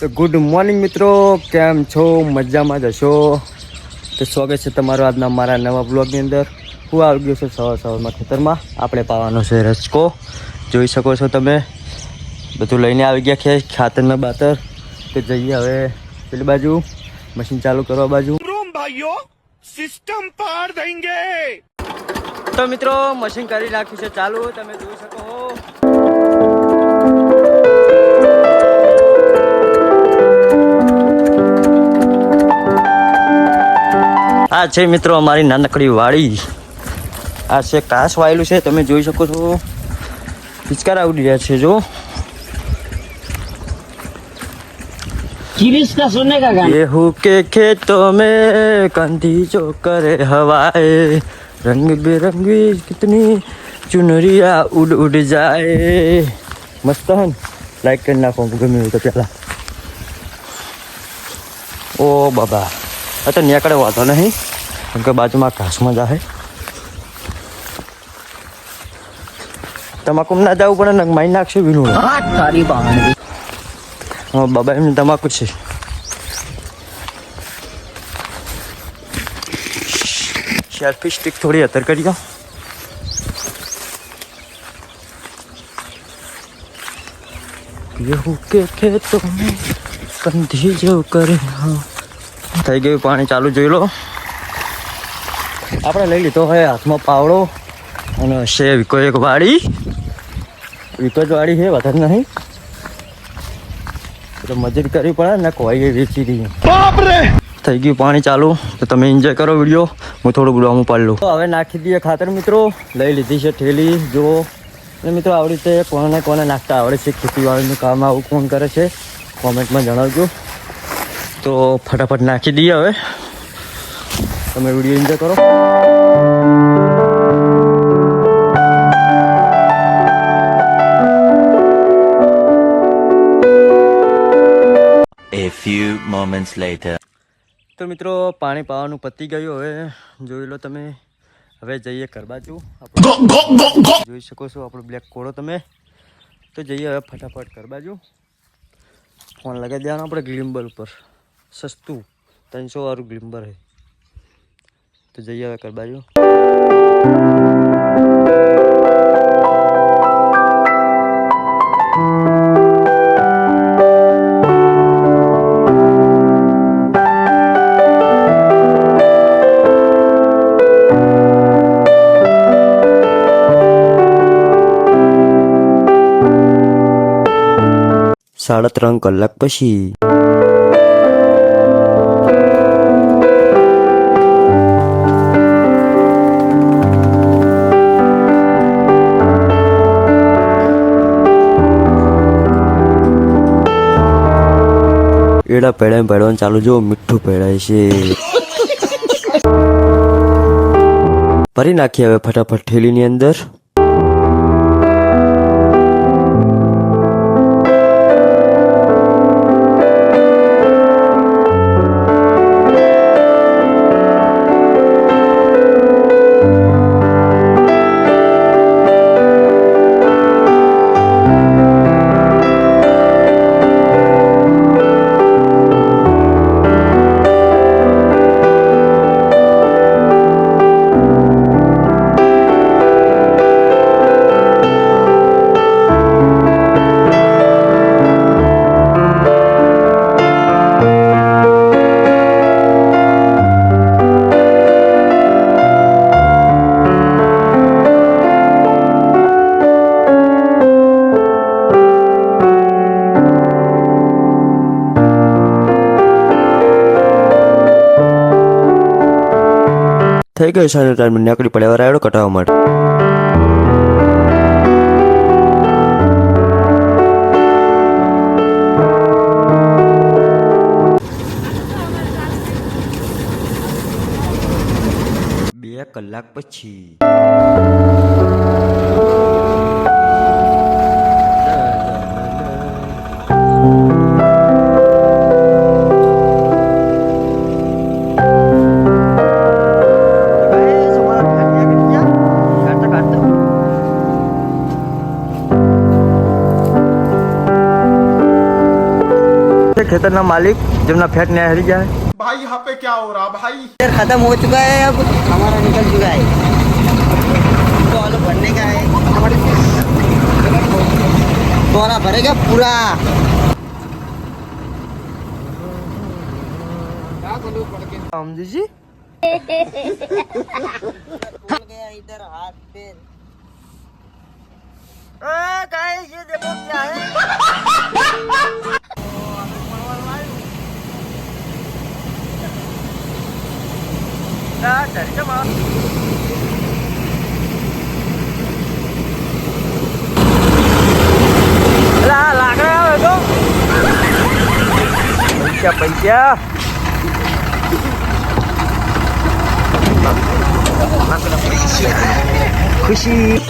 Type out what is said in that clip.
તો good morning મિત્રો, કેમ છો? મજામાં જ હશો? તો સ્વાગત છે તમારું આજના મારા નવા બ્લોગની અંદર. હું આવી ગયો છું સવારમાં ખેતરમાં. આપણે પાવાનો છે રસકો, જોઈ શકો છો તમે. બધું લઈને આવી ગયા છે, ખાતરના બાતર. તો જઈએ હવે પેલી બાજુ, મશીન ચાલુ કરવા બાજુ. ભાઈઓ સિસ્ટમ પાર દેંગે. તો મિત્રો મશીન કરી નાખ્યું છે ચાલુ, તમે જોઈ શકો. આ છે મિત્રો અમારી નાનકડી વાડી. આ છે કાસ વાયેલું છે, તમે જોઈ શકો છો. પિચકારા ઉડી રહ્યા છે જો. का सुनने का गाना गेहूं के खेतों में कंधी जो करे हवाए, रंग बिरंगी कितनी चुनरिया उड़ उड़ जाए. मस्त है, लाइक કરી નાખો ગમે હોય તો પેલા. ઓ બાબા, આ તો નેકડે વાતો નહીં, કેમ કે બાજુમાં ઘાસમાં જાહે. તમાકુ ના જવું પડે ને, મારી નાખશે વિનું. तारी बहानी હા બાબા, એમને તમાકુ છે. સેલ્ફી સ્ટિક થોડી અતર કરી દો. गेहूं के खेतों में कंधी जो करे. થઈ ગયું પાણી ચાલુ, જોઈ લો. આપણે લઈ લીધો હોય હાથમાં પાવડો, અને છે વિકો એક વાડી. વિકો જ વાડી છે, વધારે નહીં. તો મજૂરી કરવી પડે ને, કોઈ વેચી દઈએ. થઈ ગયું પાણી ચાલુ, તો તમે એન્જોય કરો વિડીયો. હું થોડું ગુલામું પાડી લઉં. તો હવે નાખી દઈએ ખાતર મિત્રો. લઈ લીધી છે ઠેલી જો. અને મિત્રો આવડી રીતે કોને નાખતા આવડે છે, ખેતીવાડીનું કામ આવું કોણ કરે છે, કોમેન્ટમાં જણાવજો. તો ફટાફટ નાખી દઈએ હવે. તમે વિડીયો એન્જોય કરો. A few moments later. તો મિત્રો પાણી પાવાનું પતી ગયું. હવે જોઈ લો તમે. હવે જઈએ ઘર બાજુ. જોઈ શકો છો આપણો બ્લેક કોળો તમે. તો જઈએ હવે ફટાફટ ઘર બાજુ. ફોન લગાવી દેવાનો આપણે ગ્લિમ્બર ઉપર, સસ્તું 300 વાળું ગ્લિમ્બર છે. તો જઈએ હવે ઘર બાજુ. સાડા 3 કલાક પછી. એડા પેડવાનું ચાલુ, જો મીઠું પેડાય છે. ભરી નાખીએ હવે ફટાફટ થેલીની અંદર. થઈ ગયો સારો ટાઈમ નીકળી પડ્યા રાયડો કટાવવા માટે. બે કલાક પછી. ખેતરના માલિક જેમના ફેટ ને હરી જાય भाई यहाँ पे क्या हो रहा भाई खत्म हो चुका है अब हमारा निकल चुका है तो आलू भरने का है हमारे दोरा भरेगा पूरा समझी जी गया इधर हाथ पैर गाइस ये देखो क्या है લાકડા આવે તો પૈસા ખુશી